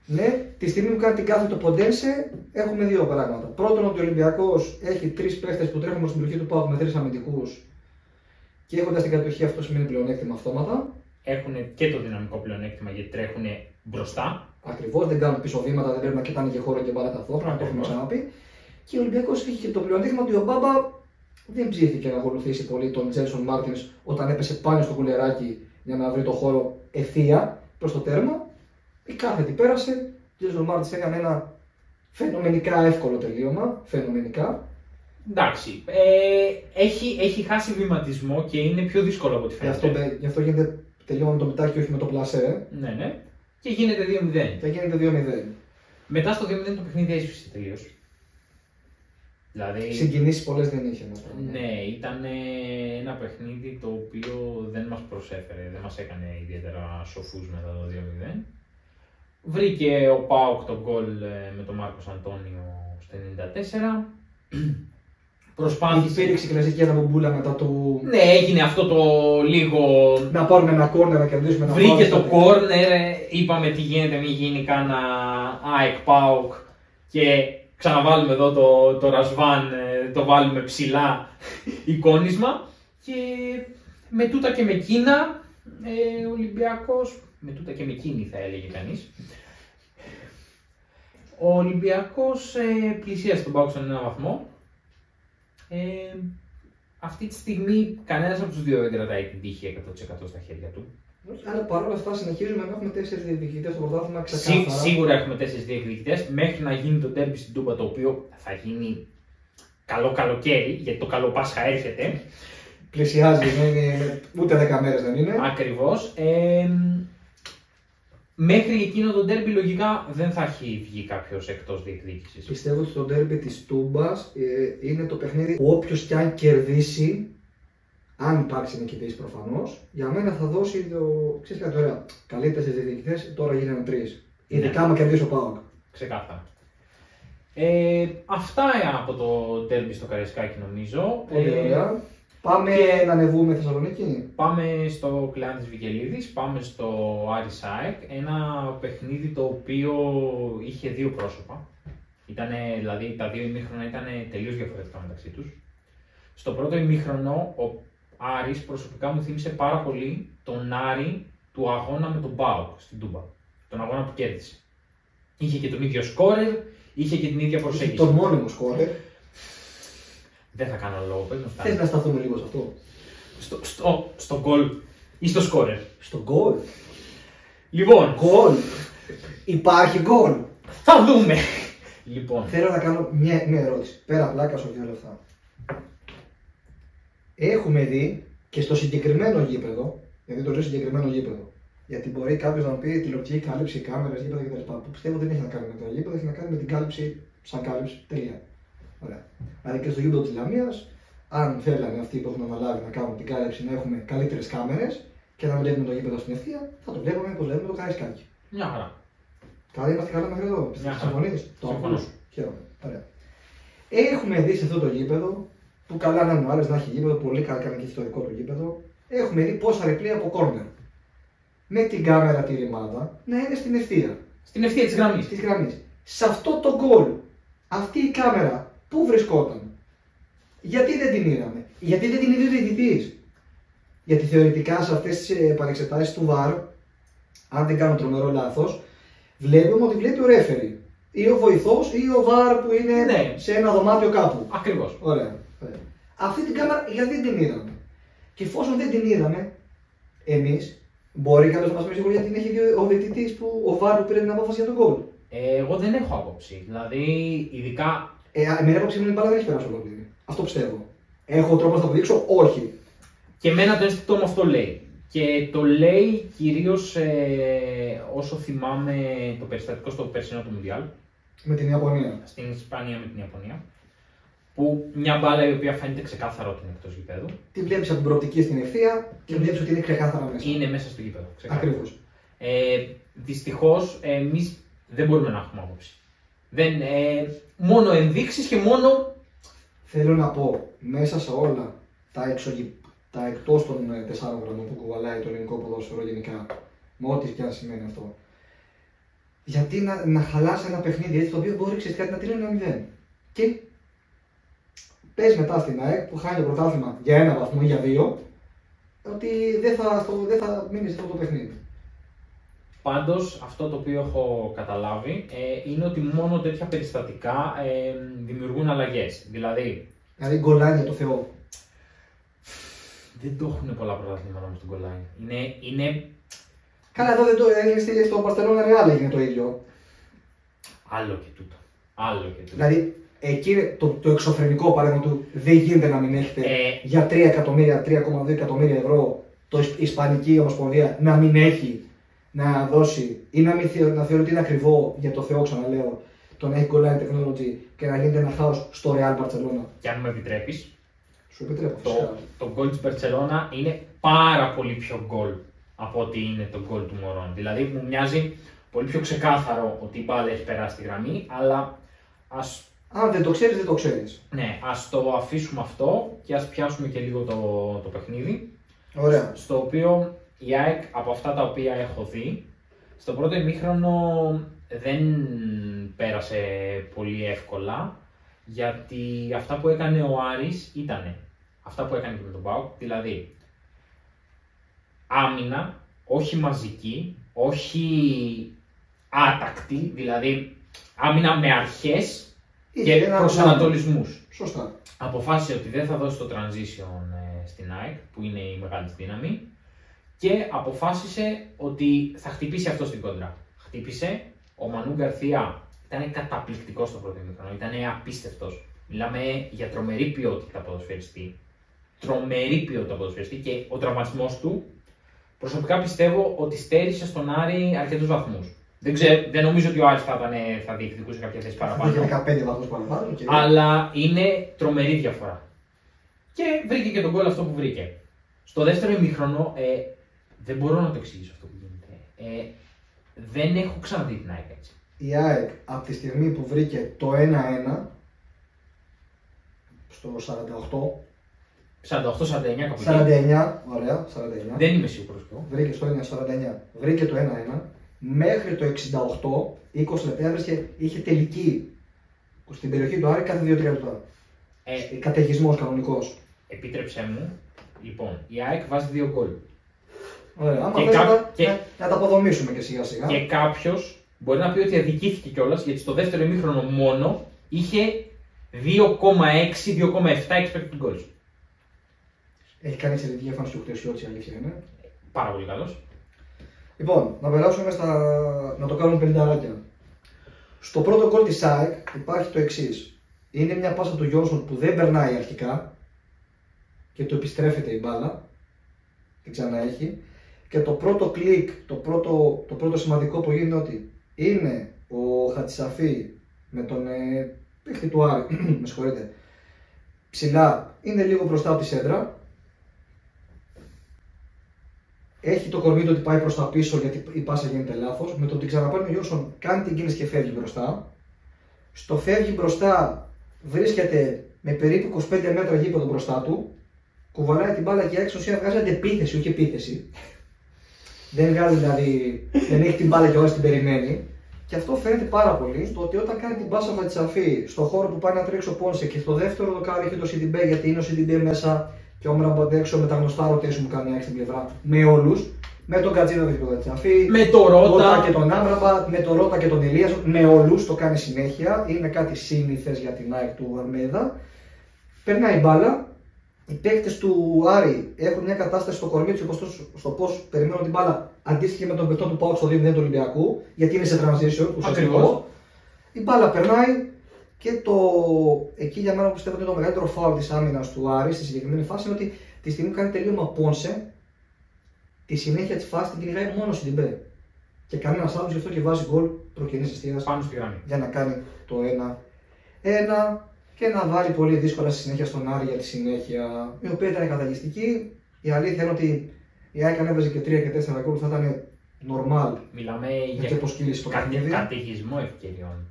Ναι, τη στιγμή που κάνει την κάθε το Ποντένσε, έχουμε δύο πράγματα. Πρώτον, ότι ο Ολυμπιακός έχει τρεις παίχτες που τρέχουν στην περιοχή του ΠΑΟΚ με τρεις αμυντικούς και έχοντας την κατοχή, αυτό σημαίνει πλεονέκτημα αυτόματα. Έχουν και το δυναμικό πλεονέκτημα γιατί τρέχουν μπροστά. Ακριβώς, δεν κάνουν πίσω βήματα, δεν πρέπει να κοιτάνε και χώρο και μπάλα ταυτόχρονα, το έχουμε ξαναπεί. Και ο Ολυμπιακός έχει και το πλεονέκτημα ότι ο Μπάμπα δεν ψήθηκε να ακολουθήσει πολύ τον Τζέλσον Μάρτινς όταν έπεσε πάνω στο κουλεράκι για να βρει το χώρο ευθεία προς το τέρμα. Η κάθετη πέρασε. Ο Τζέλσον Μάρτινς έκανε ένα φαινομενικά εύκολο τελείωμα. Φαινομενικά. Εντάξει. Έχει χάσει βηματισμό και είναι πιο δύσκολο από ό,τι φαίνεται. Γι' αυτό γίνεται τελείωμα με το μητάκι, όχι με το πλασέ. Ναι, ναι. Και γίνεται 2-0. Και γίνεται 2-0. Μετά στο 2-0 το παιχνίδι έσβησε τελείως. Δηλαδή, συγκινήσεις πολλές δεν είχε. Ναι, ήταν ένα παιχνίδι το οποίο δεν μας προσέφερε, δεν μας έκανε ιδιαίτερα σοφούς μετά το 2-0. Βρήκε ο ΠΑΟΚ τον γκολ με τον Μάρκος Αντώνιο στο 94. Προσπάθησε. Υπήρξε η κλασική αναμπομπούλα μετά του. Ναι, έγινε αυτό το λίγο. Να πάρουμε ένα κόρνερ να κερδίσουμε ένα Βρήκε το κόρνερ, είπαμε τι γίνεται, μην γίνει κάνα ΑΕΚ ΠΑΟΚ και ξαναβάλουμε εδώ το Ρασβάν, το βάλουμε ψηλά εικόνισμα. Και με τούτα και με εκείνα, ο Ολυμπιακός, με τούτα και με εκείνη θα έλεγε κανείς, ο Ολυμπιακός πλησίασε τον ΠΑΟΚ στον ένα βαθμό. Αυτή τη στιγμή κανένας από τους δύο δεν κρατάει την τύχη 100% στα χέρια του. Αλλά παρόλα αυτά συνεχίζουμε να έχουμε 4 διεκδικητές στο πρωτάθλημα ξεκάθαρα. Σίγουρα έχουμε 4 διεκδικητές μέχρι να γίνει το ντέρμπι στην Τούμπα, το οποίο θα γίνει καλό καλοκαίρι, γιατί το καλό Πάσχα έρχεται. Πλησιάζει, ούτε 10 μέρες δεν είναι. Ακριβώς. Μέχρι εκείνο το ντέρμπι λογικά δεν θα έχει βγει κάποιος εκτός διεκδίκησης. Πιστεύω ότι το ντέρμπι της Τούμπας είναι το παιχνίδι που όποιος κι αν κερδίσει, αν υπάρξει νικητής προφανώς, για μένα θα δώσει το. Ξέρεις κάτι ωραία. Καλοί 4 διεκδικητές, τώρα γίνανε 3. Ειδικά άμα κερδίσει ο ΠΑΟΚ. Ξεκάθαρα. Αυτά από το ντέρμπι στο Καραϊσκάκι νομίζω. Πολύ ωραία. Πάμε να ανεβούμε Θεσσαλονίκη. Πάμε στο Κλεάνθης Βικελίδης, πάμε στο Άρης ΑΕΚ, ένα παιχνίδι το οποίο είχε δύο πρόσωπα. Δηλαδή τα δύο ημίχρονα ήταν τελείως διαφορετικά μεταξύ τους. Στο πρώτο ημίχρονο ο Άρης προσωπικά μου θύμισε πάρα πολύ τον Άρη του αγώνα με τον ΠΑΟΚ στην Τούμπα. Τον αγώνα που κέρδισε. Είχε και τον ίδιο σκόρερ, είχε και την ίδια προσέγγιση. Τον μόνιμο σκόρερ. Δεν θα κάνω λόγο, πες να Θες να σταθούμε λίγο σε αυτό. Στο γκολ ή στο σκόρερ. Στο γκολ. Λοιπόν. Γκολ. Υπάρχει γκολ. Θα δούμε. Λοιπόν. Θέλω να κάνω μια ερώτηση. Πέρα πλάκα στο 2 λεπτά. Έχουμε δει και στο συγκεκριμένο γήπεδο, γιατί το λέω συγκεκριμένο γήπεδο. Γιατί μπορεί κάποιο να πει τηλεοπτική κάλυψη, κάμερες, γήπεδα κτλ. Που πιστεύω δεν έχει να κάνει με το γήπεδο, έχει να κάνει με την κάλυψη σαν κάλυψη. Τελεία. Ωραία. Δηλαδή και στο γήπεδο της Λαμίας, αν θέλανε αυτοί που έχουν αναλάβει να κάνουν την κάλυψη να έχουμε καλύτερες κάμερες και να βλέπουμε το γήπεδο στην ευθεία, θα το βλέπουμε όπως λέμε το Καραϊσκάκι. Μια χαρά. Καλά είμαστε καλά μέχρι εδώ. Συμφωνείς? Το συμφωνώ. Χαίρομαι. Ωραία. Έχουμε δει σε αυτό το γήπεδο, που καλά να μου άρεσε να έχει γήπεδο, πολύ καλά κάνει και έχει το δικό του γήπεδο, έχουμε δει πόσα replay από κόρνερ. Με την κάμερα τη ρημάδα να είναι στην ευθεία. Στην ευθεία της γραμμής. Της γραμμής. Σε αυτό το γκολ, αυτή η κάμερα πού βρισκόταν? Γιατί δεν την είδαμε? Γιατί δεν την είδε ο διαιτητής? Γιατί θεωρητικά σε αυτές τις επανεξετάσεις του VAR, αν δεν κάνω τρομερό λάθος, βλέπουμε ότι βλέπει ο ρέφερι. Ή ο βοηθός ή ο VAR που είναι Ναι. σε ένα δωμάτιο κάπου. Ακριβώς. Ωραία. Αυτή την κάμερα γιατί δεν την είδαμε. Και εφόσον δεν την είδαμε, εμείς, μπορεί κάποιος να μας πει σίγουρα γιατί την έχει δει ο διαιτητής που ο VAR που πήρε την απόφαση για τον γκολ. Εγώ δεν έχω άποψη. Δηλαδή, ειδικά. Με την άποψή μου η μπάλα δεν έχει περάσει το γκολ. Αυτό πιστεύω. Έχω τρόπο να το αποδείξω, όχι. Και εμένα το αίσθητο μου αυτό λέει. Και το λέει κυρίως όσο θυμάμαι το περιστατικό στο περσινό του Μουντιάλ. Με την Ιαπωνία. Στην Ισπανία με την Ιαπωνία. Που μια μπάλα η οποία φαίνεται ξεκάθαρα ότι είναι εκτός γηπέδου. Τη βλέπεις από την προοπτική στην ευθεία και βλέπεις ότι είναι ξεκάθαρα μέσα. Είναι μέσα στο γήπεδο. Ακριβώς. Δυστυχώς εμείς δεν μπορούμε να έχουμε άποψη. Μόνο ενδείξεις και μόνο. Θέλω να πω, μέσα σε όλα τα εκτός των 4 γραμμών που κουβαλάει το ελληνικό ποδόσφαιρο γενικά, με ό,τι και αν σημαίνει αυτό, γιατί να χαλάσει ένα παιχνίδι έτσι το οποίο μπορεί κάτι να τελειώνει 1-0. Και πες μετά στην ΑΕΚ που χάνει το πρωτάθλημα για 1 βαθμό ή για 2, ότι δεν θα μείνει σε αυτό το παιχνίδι. Πάντως, αυτό το οποίο έχω καταλάβει είναι ότι μόνο τέτοια περιστατικά δημιουργούν αλλαγές. Δηλαδή, γκολάνι για το Θεό. Δεν το έχουν πολλά πρωταθλήματα όμως τον γκολάνι. Είναι. Καλά, εδώ δεν το έγινε στο Μπαρσελόνα Ρεάλ έγινε το ίδιο. Άλλο και τούτο. Δηλαδή, εκεί το εξωφρενικό παράδειγμα του δεν γίνεται να μην έχετε για 3 εκατομμύρια, 3,2 εκατομμύρια ευρώ η Ισπανική Ομοσπονδία να μην έχει να δώσει ή να θεωρεί ότι είναι ακριβό για το Θεό, ξαναλέω, το να έχει goal line technology και να γίνεται ένα χάος στο Real Barcelona. Και αν με επιτρέπεις, σου επιτρέπω. Το goal της Barcelona είναι πάρα πολύ πιο goal από ότι είναι το goal του Μωρόν. Δηλαδή μου μοιάζει πολύ πιο ξεκάθαρο ότι η μπάλα έχει περάσει τη γραμμή, αλλά αν δεν το ξέρεις, δεν το ξέρεις. Ναι, ας το αφήσουμε αυτό και ας πιάσουμε και λίγο το παιχνίδι. Ωραία. Στο οποίο η ΑΕΚ, από αυτά τα οποία έχω δει, στο πρώτο ημίχρονο δεν πέρασε πολύ εύκολα, γιατί αυτά που έκανε ο Άρης ήταν αυτά που έκανε και με τον ΠΑΟΚ, δηλαδή άμυνα, όχι μαζική, όχι άτακτη, δηλαδή άμυνα με αρχές και προσανατολισμούς. Σωστά. Αποφάσισε ότι δεν θα δώσει το transition στην ΑΕΚ, που είναι η μεγάλη δύναμη, και αποφάσισε ότι θα χτυπήσει αυτό στην κόντρα. Χτύπησε, ο Μανού Γκαρθία ήταν καταπληκτικός στο πρώτο ημίχρονο, ήταν απίστευτος. Μιλάμε για τρομερή ποιότητα ποδοσφαιριστή. Τρομερή ποιότητα ποδοσφαιριστή και ο τραυματισμός του, προσωπικά πιστεύω ότι στέρισε στον Άρη αρκετούς βαθμούς. Δεν νομίζω ότι ο Άρης θα διεκδικούσε κάποια θέση παραπάνω. Θα 15 βαθμούς παραπάνω. Και... Αλλά είναι τρομερή διαφορά. Και βρήκε και τον γκολ αυτό που βρήκε. Στο δεύτερο ημίχρονο δεν μπορώ να το εξηγήσω αυτό που γίνεται. Δεν έχω ξαναδεί την ΑΕΚ έτσι. Η ΑΕΚ από τη στιγμή που βρήκε το 1-1 στο 48. 48-49 κάπου. 49, ωραία, 49. Δεν είμαι σίγουρος εγώ. Βρήκε στο 1-49, βρήκε το 1-1. Μέχρι το 68, 20 λεπτά είχε τελική στην περιοχή του Άρη κάθε 2-3 λεπτά. Καταιγισμός κανονικός. Επίτρεψέ μου, λοιπόν, η ΑΕΚ βάζει 2 γκολ. Ωραία, άμα θες να τα αποδομήσουμε και σιγά σιγά. Και κάποιος μπορεί να πει ότι αδικήθηκε κιόλας, γιατί στο δεύτερο ημίχρονο μόνο είχε 2,6-2,7 expected goals. Έχει κάνει εξαιρετική εμφάνιση του Χτεσιώτης, η αλήθεια είναι. Πάρα πολύ καλός. Λοιπόν, να περάσουμε να το κάνουμε 50 Στο πρώτο γκολ της ΑΕΚ υπάρχει το εξής. Είναι μια πάσα του Γιόνσον που δεν περνάει αρχικά και του επιστρέφεται η μπάλα. Την ξαναέχει. Και το πρώτο κλικ, το πρώτο σημαντικό που γίνεται ότι είναι ο Χατσαφή με τον παίχτη του Άρη, με συγχωρείτε, ψηλά, είναι λίγο μπροστά από τη σέντρα. Έχει το κορμί του ότι πάει προς τα πίσω γιατί η πάσα γίνεται λάθος. Με το ότι ξαναπάρει ο Γιόνσον κάνει την κίνηση και φεύγει μπροστά. Στο φεύγει μπροστά βρίσκεται με περίπου 25 μέτρα γήπεδο μπροστά του. Κουβαλάει την μπάλα και έξω ουσία βγάζει αντεπίθεση, όχι επίθεση. Δεν βγάζει δηλαδή, δεν έχει την μπάλα και όλα την περιμένει. Και αυτό φαίνεται πάρα πολύ στο ότι όταν κάνει την πάσα με τη σαφή στον χώρο που πάει να τρέξει ο Πόνσε και στο δεύτερο δοκάρι έχει το Σιντιμπέ γιατί είναι ο Σιντιμπέ μέσα Και ο Μραμπατ έξω με τα γνωστά ρωτήσουν που κάνει στην πλευρά. Με όλους. Με τον Κατζίδο και τον Κατσαφή. Με το Ρότα και τον Άμραμπατ. Με τον Ρότα και τον Ηλίας. Με όλους το κάνει συνέχεια. Είναι κάτι σύνηθες για την ΑΕΚ του Αλμέιδα. Περνάει μπάλα. Οι παίκτες του Άρη έχουν μια κατάσταση στο κορμί του στο πώς περιμένουν την μπάλα αντίστοιχη με τον παιχτό του ΠΑΟΚ στο 2-0 του Ολυμπιακού, γιατί είναι σε transition. Ακριβώς. Η μπάλα περνάει και εκεί για μένα πιστεύω ότι είναι το μεγαλύτερο φάουλ της άμυνας του Άρη στη συγκεκριμένη φάση είναι ότι τη στιγμή που κάνει τελείωμα Πόνσε, τη συνέχεια της φάσης την κυνηγάει μόνο στην Τιμπέ. Και κανένας άλλος γι' αυτό και βάζει γκολ προκυνής εστίας πάνω στη γραμμή. Για να κάνει το 1-1. Και να βάλει πολύ δύσκολα στη συνέχεια στον Άρη για τη συνέχεια, η οποία ήταν καταγιστική. Η αλήθεια είναι ότι η ΑΕΚ αν έβαζε και 3 και 4 γκολ θα ήταν normal. Μιλάμε για καταιγισμό ευκαιριών.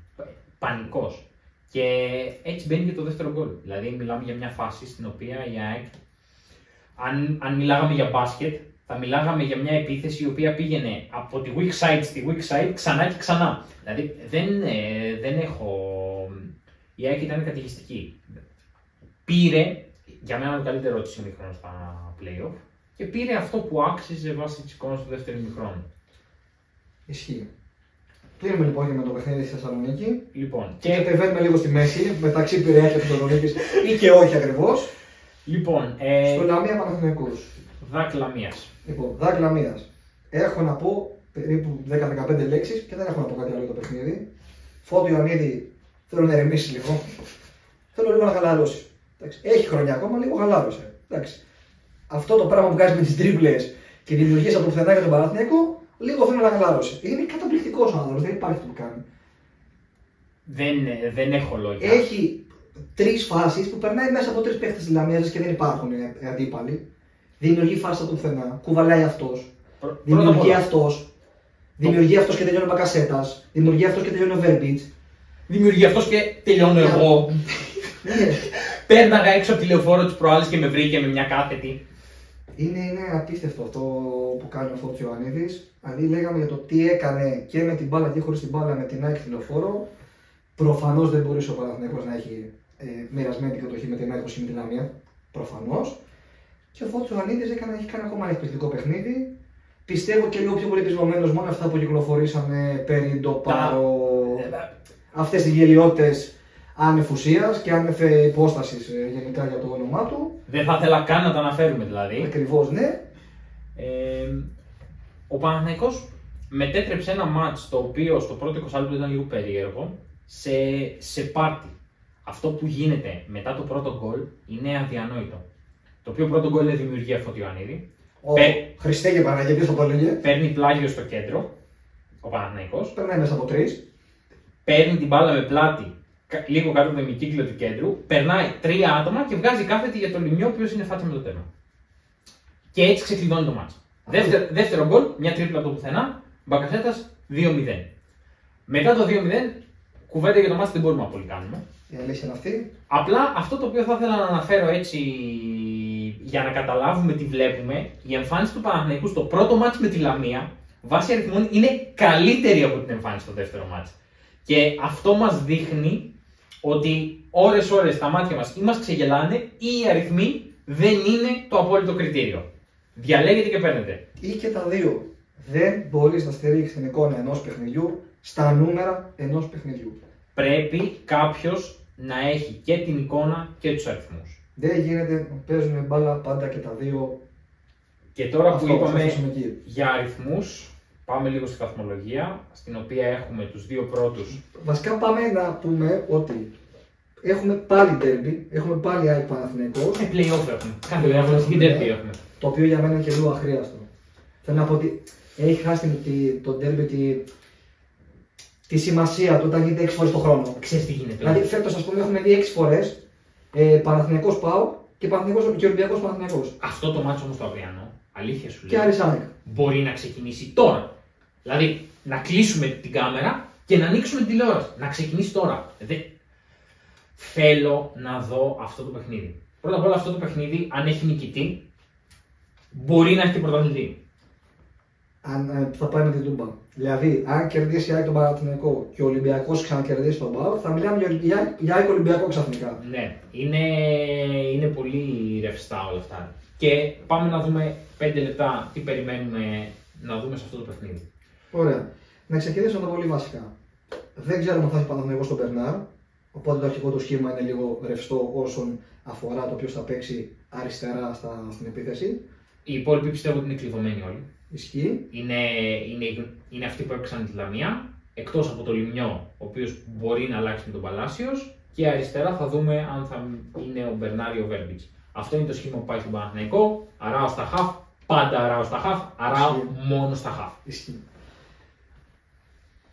Πανικός. Και έτσι μπαίνει και το δεύτερο γκολ. Δηλαδή, μιλάμε για μια φάση στην οποία η ΑΕΚ, αν μιλάγαμε για μπάσκετ, θα μιλάγαμε για μια επίθεση η οποία πήγαινε από τη weak side στη weak side ξανά και ξανά. Δηλαδή, δεν έχω. Η ΑΕΚ ήταν καταιγιστική. Πήρε, για μένα το καλύτερο της ημίχρονου στα play-off, και πήρε αυτό που άξιζε βάσει της εικόνας του δεύτερου ημίχρονου. Ισχύει. Κλείνουμε λοιπόν με το παιχνίδι στη Θεσσαλονίκη. Λοιπόν, και επεμβαίνουμε λίγο στη μέση, μεταξύ Πειραιά και Θεσσαλονίκης ή και όχι ακριβώς. Λοιπόν, στο Λαμία Παναθηναϊκούς. ΔΑΚ Λαμίας. Λοιπόν, ΔΑΚ Λαμίας. Έχω να πω περίπου 10-15 λέξεις και δεν έχω να πω κάτι άλλο για το παιχνίδι. Φώτο Ιωαννίδη. Θέλω να ηρεμήσει λίγο. Θέλω λίγο να χαλαρώσει. Έχει χρονιά ακόμα, λίγο χαλάρωσε. Εντάξει. Αυτό το πράγμα που κάνει με τις τρίπλες και δημιουργεί από το πουθενά για τον Παναθηναϊκό, λίγο θέλω να χαλάρωσε. Είναι καταπληκτικός ο άνθρωπος, δεν υπάρχει τι που κάνει. Δεν έχω λόγια. Έχει 3 φάσεις που περνάει μέσα από 3 παίχτες της Λαμίας και δεν υπάρχουν αντίπαλοι. Δημιουργεί φάση από το πουθενά. Κουβαλάει αυτός. Δημιουργεί αυτός. Δημιουργεί αυτός και τελειώνει ο Μπακασέτας. Δημιουργεί αυτός και τελειώνει ο Βέρμπιτς. Δημιουργεί αυτός και τελειώνω εγώ. Πέρναγα έξω από τη λεωφόρο της προάλλης και με βρήκε με μια κάθετη. Είναι απίστευτο αυτό που κάνει ο Φώτης Ιωαννίδης. Δηλαδή λέγαμε για το τι έκανε και με την μπάλα και χωρίς την μπάλα με την ΑΕΚ στη λεωφόρο. Προφανώς δεν μπορούσε ο Παναθηναϊκός να έχει μοιρασμένη την κατοχή με την ΑΕΚ με την Λαμία. Προφανώς. Και ο Φώτης Ιωαννίδης έχει κάνει ακόμα ένα εκπληκτικό παιχνίδι. Πιστεύω και λίγο πιο πολύ πεισμωμένος μόνο αυτά που κυκλοφορήσαμε περί ντοπάρο. Αυτές οι γελιότητες άνευ ουσίας και άνευ υπόστασης γενικά για το όνομά του. Δεν θα ήθελα καν να τα αναφέρουμε δηλαδή. Ακριβώς, ναι. Ο Παναθηναϊκός μετέτρεψε ένα μάτς το οποίο στο πρώτο 20 λεπτό ήταν λίγο περίεργο σε πάρτι. Αυτό που γίνεται μετά το πρώτο γκολ είναι αδιανόητο. Το οποίο πρώτο γκολ είναι δημιουργία Φώτη Ιωαννίδη. Χριστέ και Παναγία, ποιος θα το έλεγε. Παίρνει πλάγιο στο κέντρο ο Παναθηναϊκός. Περνάει μέσα από 3. Παίρνει την μπάλα με πλάτη λίγο κάτω από το ημικύκλιο του κέντρου. Περνάει 3 άτομα και βγάζει κάθετη για τον Λιμιό, ο οποίος είναι φάτσα με το τέρμα. Και έτσι ξεκλειδώνει το μάτς. Δεύτερο γκολ, μια τρίπλα από το πουθενά. Μπακασέτας 2-0. Μετά το 2-0, κουβέντα για το μάτς δεν μπορούμε να πολύ κάνουμε. Η αλήθεια είναι αυτή. Απλά αυτό το οποίο θα ήθελα να αναφέρω έτσι για να καταλάβουμε τι βλέπουμε, η εμφάνιση του Παναθηναϊκού στο πρώτο μάτς με τη Λαμία, βάσει αριθμών, είναι καλύτερη από την εμφάνιση στο δεύτερο μάτς. Και αυτό μας δείχνει ότι ώρες-ώρες τα μάτια μας ή μας ξεγελάνε ή οι αριθμοί δεν είναι το απόλυτο κριτήριο. Διαλέγετε και παίρνετε. Ή και τα δύο. Δεν μπορείς να στηρίξεις την εικόνα ενός παιχνιδιού στα νούμερα ενός παιχνιδιού. Πρέπει κάποιος να έχει και την εικόνα και τους αριθμούς. Δεν γίνεται να παίζουν μπάλα πάντα και τα δύο. Και τώρα που είπαμε για αριθμούς, πάμε λίγο στη βαθμολογία, στην οποία έχουμε τους δύο πρώτους. Βασικά πάμε να πούμε ότι έχουμε πάλι ντέρμπι, έχουμε πάλι ΑΕΚ Παναθηναϊκός. Play-off έχουμε. Κάθε διαφορετική ντέρμπι έχουμε. Το οποίο για μένα είναι και λίγο αχρίαστο. Θέλω να πω ότι έχει χάσει το ντέρμπι τη σημασία του όταν γίνεται 6 φορές το χρόνο. Ξέρεις τι γίνεται. Δηλαδή φέτος ας πούμε έχουμε δει 6 φορές Παναθηναϊκός ΠΑΟΚ και Ολυμπιακός Παναθηναϊκός. Αυτό το μάτσο όμως το αυριανό, αλήθεια σου λέω, και Άρης ΑΕΚ. μπορεί να ξεκινήσει τώρα. Δηλαδή να κλείσουμε την κάμερα και να ανοίξουμε την τηλεόραση. Να ξεκινήσει τώρα. Θέλω να δω αυτό το παιχνίδι. Πρώτα απ' όλα αυτό το παιχνίδι, αν έχει νικητή, μπορεί να έχει και πρωταθλητή. θα πάει με την Τούμπα. Δηλαδή, αν κερδίσει η ΑΕΚ τον Παναθηναϊκό και ο Ολυμπιακός ξανακερδίσει τον ΠΑΟΚ, θα μιλάμε για ΑΕΚ Ολυμπιακό ξαφνικά. Ναι, είναι πολύ ρευστά όλα αυτά. Και πάμε να δούμε 5 λεπτά τι περιμένουμε να δούμε σε αυτό το παιχνίδι. Ωραία. Να ξεκινήσουμε τα πολύ βασικά. Δεν ξέρουμε αν θα έχει Παναθηναϊκός στον Μπερνάρ. Οπότε το αρχικό του σχήμα είναι λίγο ρευστό όσον αφορά το ποιος θα παίξει αριστερά στην επίθεση. Οι υπόλοιποι πιστεύω ότι είναι κλειδωμένοι όλοι. Ισχύει. Είναι αυτοί που έπαιξαν τη Λαμία, εκτός από το Λιμιό, ο οποίος μπορεί να αλλάξει με τον Παλάσιος. Και αριστερά θα δούμε αν θα είναι ο Μπερνάρ ή ο Βέρμπιτς. Αυτό είναι το σχήμα που πάει στον Παναθηναϊκό. Αράο στα χαφ, πάντα Αράο στα χαφ, Αράο μόνο στα χαφ. Ισχύει.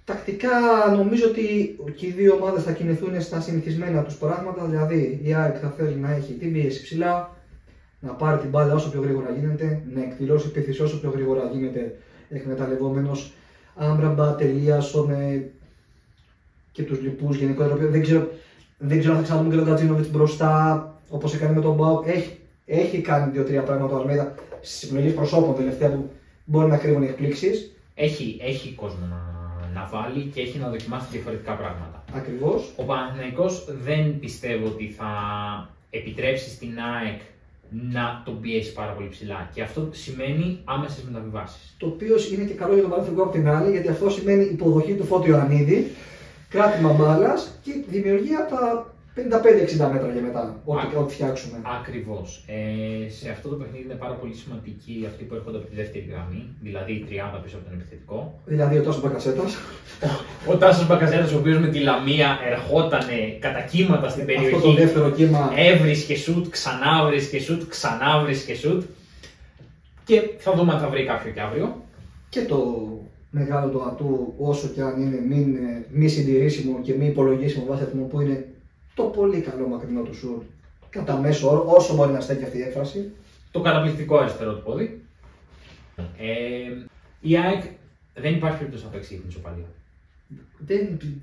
Τακτικά νομίζω ότι και οι δύο ομάδες θα κινηθούν στα συνηθισμένα τους πράγματα. Δηλαδή η ΑΕΚ θα θέλει να έχει την πίεση ψηλά, να πάρει την μπάλα όσο πιο γρήγορα γίνεται, να εκδηλώσει επίθεση όσο πιο γρήγορα γίνεται, εκμεταλλευόμενος Άμπραμπατ, Ελίασον και τους λοιπούς γενικότερα. Δεν ξέρω αν θα ξαναδούμε και τον Κατζίνοβιτς μπροστά όπως έκανε με τον ΠΑΟΚ. Έχει κάνει 2-3 πράγματα ο Αλμέιδα στις επιλογές προσώπων τελευταία που μπορεί να κρύβουν εκπλήξεις. Έχει κόσμο να βάλει και έχει να δοκιμάσει διαφορετικά πράγματα. Ακριβώς. Ο Παναθηναϊκός δεν πιστεύω ότι θα επιτρέψει στην ΑΕΚ να τον πιέσει πάρα πολύ ψηλά. Και αυτό σημαίνει άμεσες μεταβιβάσεις. Το οποίο είναι και καλό για τον Παναθηναϊκό από την άλλη, γιατί αυτό σημαίνει υποδοχή του Φώτη Ιωαννίδη, κράτημα μπάλας και δημιουργία από τα 55-60 μέτρα για μετά, ό,τι φτιάξουμε. Ακριβώς. Σε αυτό το παιχνίδι είναι πάρα πολύ σημαντικοί αυτοί που έρχονται από τη δεύτερη γραμμή, δηλαδή η τριάδα πίσω από τον επιθετικό. Δηλαδή ο Τάσος Μπακασέτας. Ο Τάσος Μπακασέτας, ο οποίος με τη Λαμία ερχόταν κατά κύματα στην περιοχή. Αυτό το δεύτερο κύμα. Έβρισκε σουτ, ξανά βρίσκε σουτ, ξανά βρίσκε σουτ. Και θα δούμε αν θα βρει κάποιο και αύριο. Και το μεγάλο του ατού, όσο και αν είναι μη συντηρήσιμο και μη υπολογίσιμο βάσει αριθμού, που είναι το πολύ καλό μακρινό του σουτ. Κατά μέσο όρο, όσο μπορεί να στέκει αυτή η έκφραση. Το καταπληκτικό αριστερό του πόδι. Η ΑΕΚ δεν υπάρχει περίπτωση να παίξει την ισοπαλία.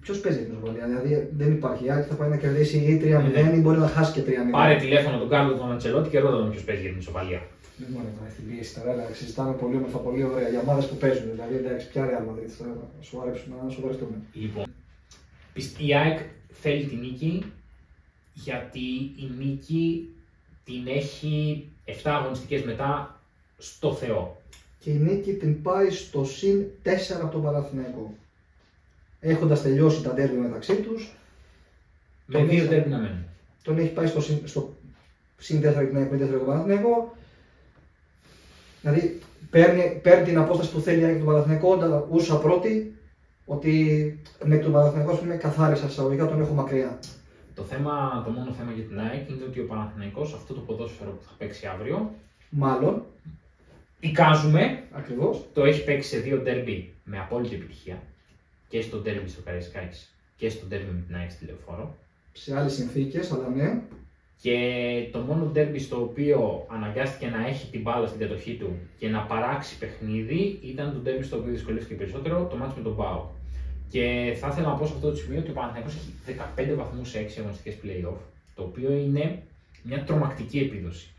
Ποιος παίζει την ισοπαλία, δηλαδή δεν υπάρχει. Η ΑΕΚ θα πάει να κερδίσει ή 3-0 ή μπορεί να χάσει και 3-0. Πάρε τηλέφωνο τον Κάρλο τον Αντσελότη και ρώτα τον ποιος παίζει για την ισοπαλία. Δεν μπορεί να έχει την πίεση τώρα, συζητάμε πολύ όμορφα, πολύ ωραία για ομάδες που παίζουν. Δηλαδή εντάξει, ποια Real Madrid θα σοβαρευτούμε. Λοιπόν, η ΑΕΚ θέλει την νίκη γιατί η νίκη την έχει 7 αγωνιστικές μετά στο Θεό. Και η νίκη την πάει στο συν 4 από τον Παναθηναϊκό. Έχοντας τελειώσει τα ντέρμπι μεταξύ τους. Με 2 ντέρμπι να μένουν. Τον έχει πάει στο συν 4 και την ΑΕΚ με 4 τον Παναθηναϊκό. Δηλαδή παίρνει την απόσταση που θέλει για τον Παναθηναϊκό, ούσα πρώτη, ότι με τον Παναθηναϊκό είναι καθάρισα εισαγωγικά, τον έχω μακριά. Το μόνο θέμα για την ΑΕΚ είναι ότι ο Παναθηναϊκός αυτό το ποδόσφαιρο που θα παίξει αύριο, μάλλον, εικάζουμε, ακριβώς, το έχει παίξει σε 2 ντέρμπι με απόλυτη επιτυχία. Και στο ντέρμπι στο Καραϊσκάκης και στο ντέρμπι με την ΑΕΚ στη Λεωφόρο. Σε άλλες συνθήκες, αλλά ναι. Και το μόνο ντέρμπι στο οποίο αναγκάστηκε να έχει την μπάλα στην κατοχή του και να παράξει παιχνίδι ήταν το ντέρμπι στο οποίο δυσκολεύτηκε περισσότερο, το μάτς με τον ΠΑΟΚ. Και θα ήθελα να πω σε αυτό το σημείο ότι ο Παναθηναϊκός έχει 15 βαθμούς σε 6 αγωνιστικές play-off, το οποίο είναι μια τρομακτική επίδοση.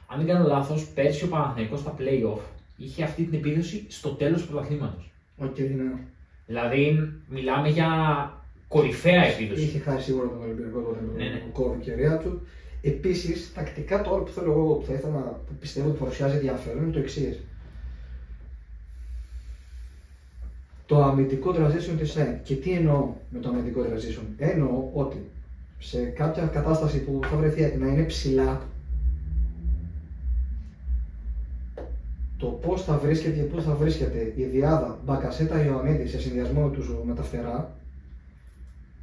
Αν δεν κάνω λάθος, πέρσι ο Παναθηναϊκός στα play-off είχε αυτή την επίδοση στο τέλος του πρωταθλήματος. Ναι. Δηλαδή, μιλάμε για κορυφαία επίδοση. Είχε χάσει σίγουρα τον Ολυμπιακό τότε με Ναι. τον κόρο και ρέα του. Επίσης, τακτικά το άλλο που θέλω εγώ, που θα ήθελα που πιστεύω ότι παρουσιάζει ενδιαφέρον, είναι το εξής. Το αμυντικό transition της ΑΕΚ. Και τι εννοώ με το αμυντικό transition? Εννοώ ότι σε κάποια κατάσταση που θα βρεθεί να είναι ψηλά, το πώς θα βρίσκεται και πού θα βρίσκεται η διάδα Μπακασέτα Ιωαννίδη σε συνδυασμό με τα φτερά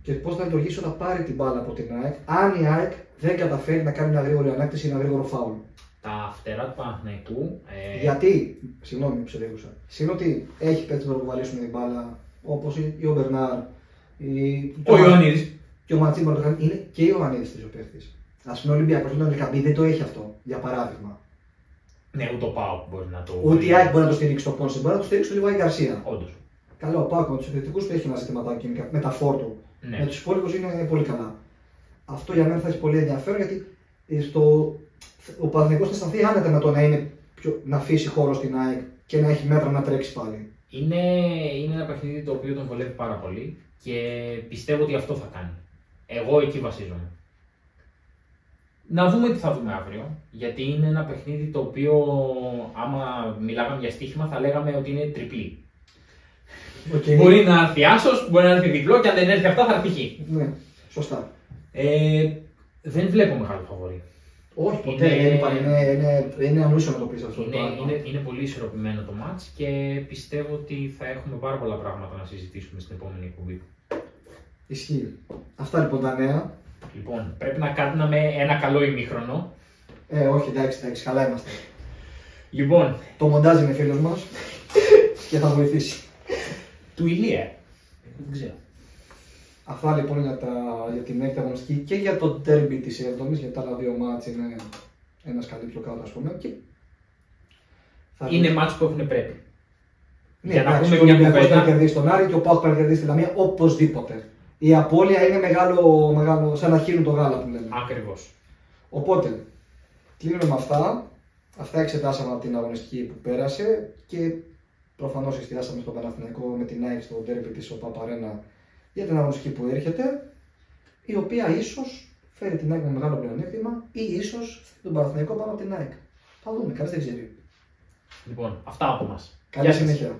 και πώς θα λειτουργήσει όταν πάρει την μπάλα από την ΑΕΚ, αν η ΑΕΚ δεν καταφέρει να κάνει μια γρήγορη ανάκτηση ή ένα γρήγορο φάουλ. Τα φτερά του Παναθηναϊκού. Γιατί, συγγνώμη που σε δίγουσα, είναι ότι έχει παίκτες που βάλουν την μπάλα όπως ο Μπερνάρ, ο Ιωαννίδης και ο Ματσίμπαρ, είναι και ο Ιωαννίδης της παίκτης. Ας πούμε ο Ολυμπιακός με τον Ελκαμπή δεν το έχει αυτό, για παράδειγμα. Ναι, ούτε ο ΠΑΟΚ μπορεί να το. Ούτε η ΑΕΚ μπορεί να το στηρίξει το κόνσεπτ, μπορεί να το στηρίξει ο Λιβάη Γκαρσία. Όντως. Καλά, ο ΠΑΟΚ με του επιθετικού του έχει ένα ζητηματάκι με τα φόρτου. Ναι. Με του υπόλοιπου είναι πολύ καλά. Αυτό για μένα θα έχει πολύ ενδιαφέρον γιατί ο Παναθηναϊκός θα σταθεί άνετα με το να είναι να αφήσει χώρο στην ΑΕΚ και να έχει μέτρα να τρέξει πάλι. Είναι ένα παιχνίδι το οποίο τον βολεύει πάρα πολύ και πιστεύω ότι αυτό θα κάνει. Εγώ εκεί βασίζομαι. Να δούμε τι θα δούμε αύριο, γιατί είναι ένα παιχνίδι το οποίο, άμα μιλάγαμε για στοίχημα, θα λέγαμε ότι είναι τριπλή. Okay. Μπορεί να έρθει άσος, μπορεί να έρθει διπλό και αν δεν έρθει αυτά θα έρθει χ. Ναι, σωστά. Δεν βλέπω μεγάλο φαβορί. Όχι, ποτέ είναι ανούσιο να το πεις αυτό. Είναι πολύ ισορροπημένο το μάτς και πιστεύω ότι θα έχουμε πάρα πολλά πράγματα να συζητήσουμε στην επόμενη εκπομπή. Ισχύει. Αυτά λοιπόν τα νέα. Λοιπόν, πρέπει να κάνουμε ένα καλό ημίχρονο. Όχι, εντάξει, καλά είμαστε. Λοιπόν. Το μοντάζ είναι φίλος μας και θα βοηθήσει. Του Ηλία. Δεν ξέρω. Αυτά λοιπόν για την έκτη αγωνιστική και για το ντέρμπι της 7ης, γιατί τα άλλα δύο μάτς είναι ένας καλή πιο κάτω, ας πούμε. Και είναι μάτς που έχουν πρέπει. Ναι, για να πούμε μια κουβέντα. Θα κερδίσει τον Άρη και ο ΠΑΟΚ θα κερδίσει τη Λαμία οπωσδήποτε. Η απώλεια είναι μεγάλο, σαν να χύνουν το γάλα που λέμε. Ακριβώς. Οπότε, κλείνουμε με αυτά. Αυτά εξετάσαμε από την αγωνιστική που πέρασε και προφανώς εστιάσαμε στον Παναθηναϊκό με την ΑΕΚ στο ντέρμπι της ΟΠΑΠ Αρένα για την αγωνιστική που έρχεται, η οποία ίσως φέρει την ΑΕΚ με μεγάλο πλεονέκτημα ή ίσως τον Παναθηναϊκό πάνω από την ΑΕΚ. Θα δούμε, κανείς δεν ξέρει. Λοιπόν, αυτά από μας. Καλή συνέχεια.